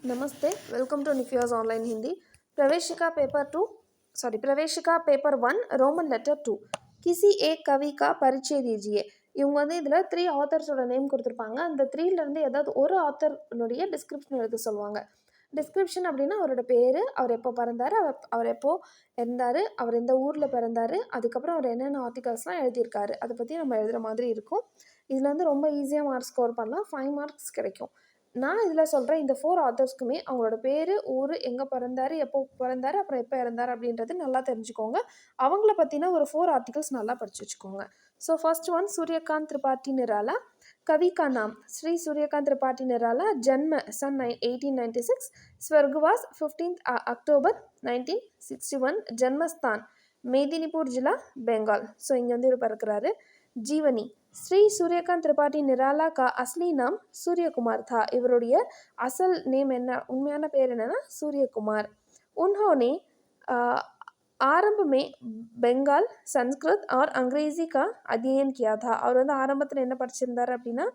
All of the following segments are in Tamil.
नमस्ते, वेलकम टू निफ्यूज ऑनलाइन हिंदी। प्रवेशिका पेपर 1 रोमन लेटर 2 किसी एक कवि का परिचय दीजिए. இவங்க வந்து இதில் 3 ஆத்தர்ஸோட நேம் கொடுத்துருப்பாங்க. அந்த 3லேருந்து ஏதாவது ஒரு ஆத்தர்னுடைய டிஸ்கிரிப்ஷன் எழுத சொல்லுவாங்க. டிஸ்கிரிப்ஷன் அப்படின்னா அவரோட பேர், அவர் எப்போ பிறந்தார், அவர் எப்போ இருந்தார், அவர் எந்த ஊரில் பிறந்தார், அதுக்கப்புறம் அவர் என்னென்ன ஆர்டிகல்ஸ்லாம் எழுதியிருக்காரு, அதை பற்றி நம்ம எழுதுகிற மாதிரி இருக்கும். இதில் வந்து ரொம்ப ஈஸியாக மார்க்ஸ் ஸ்கோர் பண்ணலாம், 5 மார்க்ஸ் கிடைக்கும். நான் இதில் சொல்கிற இந்த 4 ஆத்தர்ஸ்க்குமே அவங்களோட பேர், ஊர், எங்கே பிறந்தார், எப்போ பிறந்தார், அப்புறம் எப்போ இறந்தார் அப்படின்றது நல்லா தெரிஞ்சுக்கோங்க. அவங்கள பற்றின ஒரு 4 ஆர்டிகல்ஸ் நல்லா படித்து வச்சுக்கோங்க. So first one, Suryakant Tripathi Nirala. कवि का नाम श्री सूर्यकांत त्रिपाठी निराला. जन्म सन 1896. स्वर्गवास 15 अक्टोबर 1961. जन्मस्थान मेदिनीपुर जिला बेंगाल. ஸோ இங்கே வந்து இவர் பிறக்கிறாரு. जीवनी श्री सूर्यकांत त्रिपाठी निराला का असली नाम सूर्य कुमार था. इवरुடைய असल नेम என்ன, உண்மையான பேர் என்னன்னா सूर्यकुमार. उन्होंने आरंभ में बंगाल संस्कृत और अंग्रेजी का अध्ययन किया था. அவர் வந்து ஆரம்பத்தில் என்ன படிச்சிருந்தார் அப்படின்னா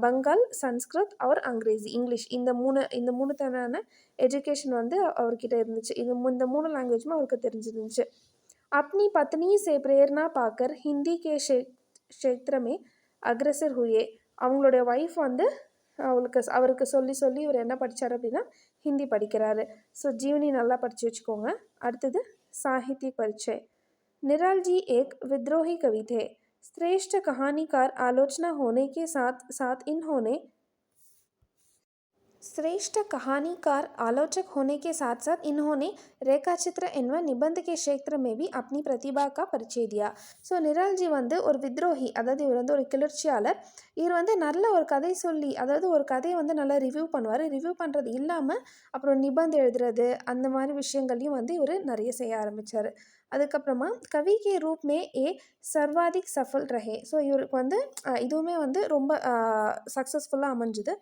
பங்கால், சன்ஸ்கிருத் और अंग्रेजी இங்கிலீஷ் இந்த மூணு தரான எஜுகேஷன் வந்து அவர்கிட்ட இருந்துச்சு. இந்த 3 லாங்குவேஜுமே அவருக்கு தெரிஞ்சிருந்துச்சு. अपनी पत्नी से प्रेरणा पाकर हिंदी के क्षेत्र में अग्रसर हुए. அவங்களுடைய ஒய்ஃப் வந்து அவருக்கு சொல்லி இவர் என்ன படித்தார் அப்படின்னா ஹிந்தி படிக்கிறாரு. ஸோ ஜீவனி நல்லா படித்து வச்சுக்கோங்க. அடுத்தது साहित्यिक परिचय. निराल जी एक विद्रोही कवि थे. श्रेष्ठ कहानीकार आलोचना होने के साथ साथ इन्होंने रेखाचित्र एवं निबंध के क्षेत्र में भी अपनी प्रतिभा का परिचय दिया. ஸோ நிரால்ஜி வந்து ஒரு வித்ரோஹி, அதாவது இவர் வந்து ஒரு கிளர்ச்சியாளர். இவர் வந்து நல்ல ஒரு கதை சொல்லி, அதாவது ஒரு கதையை வந்து நல்லா ரிவ்யூ பண்ணுவார். ரிவ்யூ பண்ணுறது இல்லாமல் அப்புறம் நிபந்தம் எழுதுறது, அந்த மாதிரி விஷயங்களையும் வந்து இவர் நிறைய செய்ய ஆரம்பித்தார். அதுக்கப்புறமா கவி கே ரூப் மே ஏ சர்வாதிக் சஃபல் ரஹே. ஸோ இவருக்கு வந்து இதுவுமே வந்து ரொம்ப சக்ஸஸ்ஃபுல்லாக அமைஞ்சுது.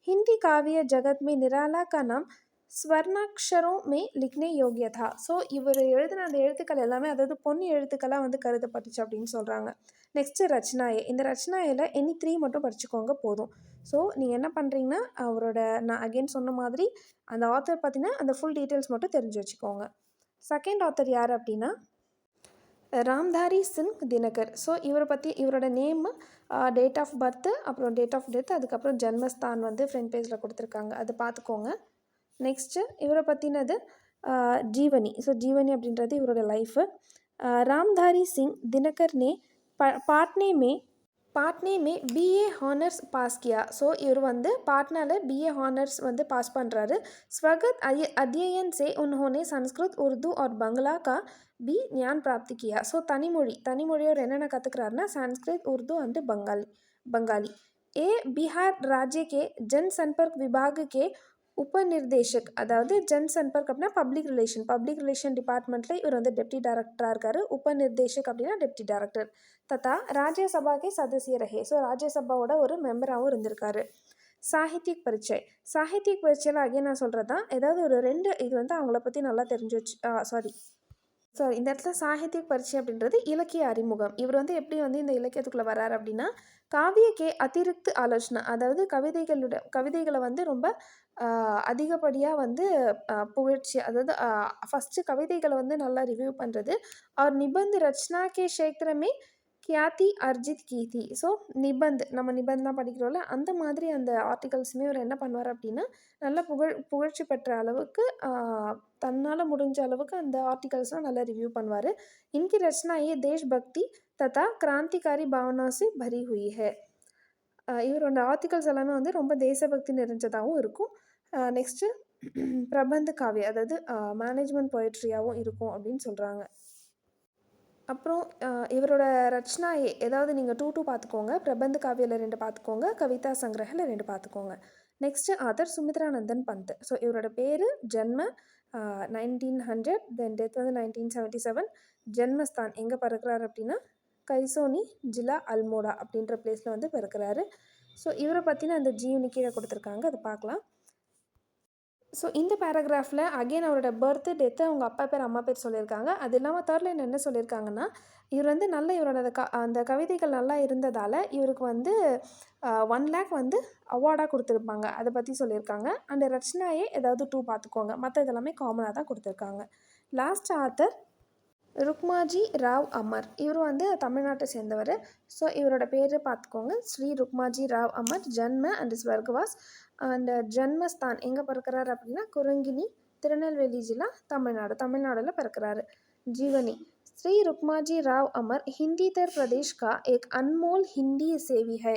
हिंदी काव्य जगत में निराला का नाम ஸ்வர்ணாக்ஷரம் மே லிக்னே யோகிய தா. ஸோ இவர் எழுதின அந்த எழுத்துக்கள் எல்லாமே அதாவது பொன் எழுத்துக்களாக வந்து கருதப்பட்டுச்சு அப்படின்னு சொல்கிறாங்க. நெக்ஸ்ட்டு ரச்சனாயே. இந்த ரச்சனாயில் எனி 3 மட்டும் படிச்சுக்கோங்க போதும். ஸோ நீங்கள் என்ன பண்ணுறீங்கன்னா அவரோட நான் அகெயின் சொன்ன மாதிரி அந்த ஆத்தர் பார்த்தீங்கன்னா அந்த ஃபுல் டீட்டெயில்ஸ் மட்டும் தெரிஞ்சு வச்சுக்கோங்க. செகண்ட் ஆத்தர் யார் அப்படின்னா ராம்தாரி சிங் தினகர். ஸோ இவரை பற்றி இவரோட நேமு, டேட் ஆஃப் பர்த்து, அப்புறம் டேட் ஆஃப் டெத், அதுக்கப்புறம் ஜன்மஸ்தான் வந்து ஃப்ரண்ட் பேஜில் கொடுத்துருக்காங்க, அது பார்த்துக்கோங்க. நெக்ஸ்ட்டு இவரை பற்றினது ஜீவனி. ஸோ ஜீவனி அப்படின்றது இவரோட லைஃபு. ராம்தாரி சிங் தினகர் ने पाटने में BA ஹானர்ஸ் பாஸ் கியா. ஸோ இவர் வந்து பாட்னாவில் BA ஹானர்ஸ் வந்து பாஸ் பண்ணுறாரு. ஸ்வகத் அத்தியன் से उन्होंने संस्कृत उर्दू और बंगला का भी ज्ञान प्राप्त किया. ஸோ தனிமொழியோர் என்னென்ன கற்றுக்கிறாருன்னா संस्कृत उर्दू अண்ட் बंगाली. बिहार राज्य के जनसंपर्क विभाग के उपनिर्देशक, அதாவது ஜன்சன்பர்க் அப்படின்னா பப்ளிக் ரிலேஷன் டிபார்ட்மெண்ட்டில் இவர் வந்து டெப்டி டைரக்டராக இருக்கார். உபநிர்தேஷக் அப்படின்னா டெப்டி டைரக்டர். தத்தா ராஜ்யசபாக்கே சதசிய ரஹே. ஸோ ராஜ்யசபாவோட ஒரு மெம்பராகவும் இருந்திருக்காரு. சாகித்யிக் பரிச்சயில் அகைன் நான் சொல்கிறது தான், ஏதாவது ஒரு 2 இது வந்து அவங்கள பற்றி நல்லா தெரிஞ்சு வச்சு இந்த இடத்துல சாகித்யிக் பரிச்சை அப்படின்றது இலக்கிய அறிமுகம். இவர் வந்து எப்படி வந்து இந்த இலக்கியத்துக்குள்ளே வராரு அப்படின்னா காவியக்கே அதிருக்து ஆலோசனை, அதாவது கவிதைகளை வந்து ரொம்ப அதிகப்படியாக வந்து புகழ்ச்சி, அதாவது ஃபஸ்ட்டு கவிதைகளை வந்து நல்லா ரிவ்யூ பண்ணுறது. அவர் நிபந்த் ரச்சனா கே க்ஷேத்ரமே கியாதி அர்ஜித் கீதி. ஸோ நம்ம நிபந்த்லாம் படிக்கிறோம்ல, அந்த மாதிரி அந்த ஆர்டிகல்ஸுமே அவர் என்ன பண்ணுவார் அப்படின்னா நல்லா புகழ்ச்சி பெற்ற அளவுக்கு தன்னால் முடிஞ்ச அளவுக்கு அந்த ஆர்டிகல்ஸ்லாம் நல்லா ரிவ்யூ பண்ணுவார். இன்கி ரச்சனாயே தேஷ் பக்தி தத்தா கிராந்திகாரி பாவனாசி பரி ஹுயி ஹே. இவரோட ஆர்டிகல்ஸ் எல்லாமே வந்து ரொம்ப தேசபக்தி நிறைஞ்சதாகவும் இருக்கும். நெக்ஸ்ட்டு பிரபந்த காவியம், அதாவது மேனேஜ்மெண்ட் பொயட்ரியாகவும் இருக்கும் அப்படின்னு சொல்கிறாங்க. அப்புறம் இவரோட ரச்சனா ஏதாவது நீங்கள் 2 பார்த்துக்கோங்க. பிரபந்த காவியில் 2 பார்த்துக்கோங்க, கவிதா சங்கிரகில் 2 பார்த்துக்கோங்க. Next author Sumitranandan Pant. So இவரோட பேர், ஜென்ம 1900, தென் டெத் வந்து 1977. ஜென்மஸ்தான் எங்கே பிறக்கிறாரு அப்படின்னா கைசோனி ஜில்லா அல்மோடா அப்படின்ற பிளேஸில் வந்து பிறக்கிறாரு. ஸோ இவரை பற்றின அந்த ஜீவனி கீழே கொடுத்துருக்காங்க, அதை பார்க்கலாம். ஸோ இந்த பேராகிராஃபில் அகெயின் அவரோட பர்த்து, டெத்து, அவங்க அப்பா பேர், அம்மா பேர் சொல்லியிருக்காங்க. அது இல்லாமல் தேர்ட் லைன் என்ன சொல்லியிருக்காங்கன்னா, இவர் வந்து நல்ல இவரோட அந்த கவிதைகள் நல்லா இருந்ததால் இவருக்கு வந்து 1,00,000 வந்து அவார்டாக கொடுத்துருப்பாங்க. அதை பற்றி சொல்லியிருக்காங்க. அண்ட் ரச்சனாயே ஏதாவது 2 பார்த்துக்கோங்க. மற்ற இதெல்லாமே காமனாக தான் கொடுத்துருக்காங்க. Last author Rukmaji Rao Amar. இவர் வந்து தமிழ்நாட்டை சேர்ந்தவர். ஸோ இவரோட பேர் பார்த்துக்கோங்க. ஸ்ரீ ருக்மாஜி ராவ் அமர். ஜன்ம அண்ட் ஸ்வர்கவாஸ் அண்ட் ஜன்மஸ்தான் எங்கே பிறக்கிறாரு அப்படின்னா குரங்கினி, திருநெல்வேலி ஜில்லா, தமிழ்நாடுல பிறக்கிறாரு. जीवनी श्री रुक्माजी राव अमर हिंदीतर प्रदेश का एक अनमोल हिंदी सेवी है.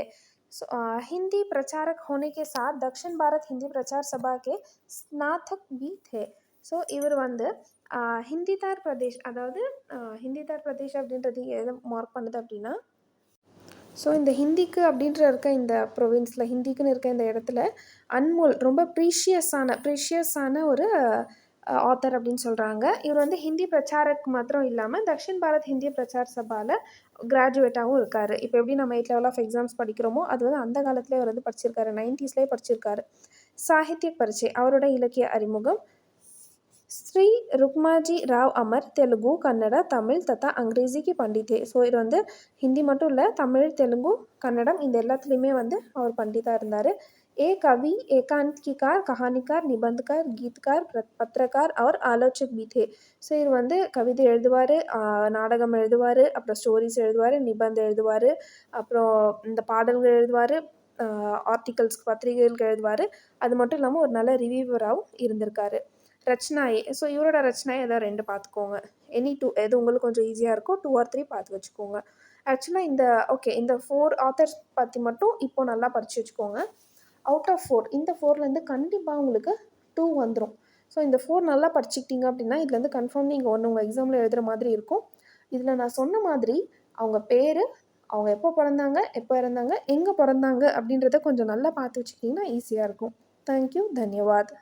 हिंदी प्रचारक होने के साथ दक्षिण भारत हिंदी प्रचार सभा के स्नातक भी थे. ஸோ இவர் வந்து ஹிந்திதார் பிரதேஷ், அதாவது ஹிந்திதார் பிரதேஷ் அப்படின்றது எதை மார்க் பண்ணுது அப்படின்னா, ஸோ இந்த ஹிந்திக்கு அப்படின்ற இருக்க இந்த ப்ரொவின்ஸில், ஹிந்திக்குன்னு இருக்க இந்த இடத்துல அன்மோல், ரொம்ப ப்ரீஷியஸான ஒரு ஆத்தர் அப்படின்னு சொல்கிறாங்க. இவர் வந்து ஹிந்தி பிரச்சாரக் மாத்திரம் இல்லாமல் தக்ஷின் பாரத் ஹிந்தி பிரச்சார் சபாவில் கிராஜுவேட்டாகவும் இருக்கார். இப்போ எப்படி நம்ம 8 லெவல் ஆஃப் எக்ஸாம்ஸ் படிக்கிறோமோ அது வந்து அந்த காலத்துலேயே அவர் வந்து படிச்சிருக்காரு. 90ஸ்லேயே படிச்சிருக்காரு. சாகித்ய பரிச்சை, அவரோட இலக்கிய அறிமுகம். ஸ்ரீ ருக்மாஜி ராவ் அமர் தெலுங்கு, கன்னடா, தமிழ் தத்தா அங்கிரேஜி கி பண்டிதே. ஸோ இது வந்து ஹிந்தி மட்டும் இல்லை, தமிழ், தெலுங்கு, கன்னடம் இந்த எல்லாத்துலேயுமே வந்து அவர் பண்டிதாக இருந்தார். कवि, एकांकिकार, कहानीकार, निबंधकार, गीतकार, பத்திரக்கார் और ஆலோசக் भी थे. ஸோ இவர் வந்து கவிதை எழுதுவார், நாடகம் எழுதுவார், அப்புறம் ஸ்டோரிஸ் எழுதுவார், நிபந்தம் எழுதுவார், அப்புறம் இந்த பாடல்கள் எழுதுவார், ஆர்டிகல்ஸ்க்கு பத்திரிகைகளுக்கு எழுதுவார். அது மட்டும் இல்லாமல் ஒரு நல்ல ரிவ்யூவராகவும் இருந்திருக்காரு. ரச்சனாயே, ஸோ இவரோட ரச்சனாயே ஏதாவது 2 பார்த்துக்கோங்க. எனி 2 எது உங்களுக்கு கொஞ்சம் ஈஸியாக இருக்கோ 2 or 3 பார்த்து வச்சுக்கோங்க. ஆக்சுவலாக இந்த 4 ஆத்தர்ஸ் பற்றி மட்டும் இப்போ நல்லா படித்து வச்சுக்கோங்க. அவுட் ஆஃப் 4 இந்த 4லேருந்து கண்டிப்பாக உங்களுக்கு 2 வந்துடும். ஸோ இந்த 4 நல்லா படிச்சுக்கிட்டீங்க அப்படின்னா இதுலேருந்து கன்ஃபார்ம் நீங்கள் ஒன்று உங்கள் எக்ஸாமில் எழுதுகிற மாதிரி இருக்கும். இதில் நான் சொன்ன மாதிரி அவங்க பேர், அவங்க எப்போ பிறந்தாங்க, எப்போ இறந்தாங்க, எங்கே பிறந்தாங்க அப்படின்றத கொஞ்சம் நல்லா பார்த்து வச்சுக்கிட்டிங்கன்னா ஈஸியாக இருக்கும். தேங்க்யூ, தன்யவாத்.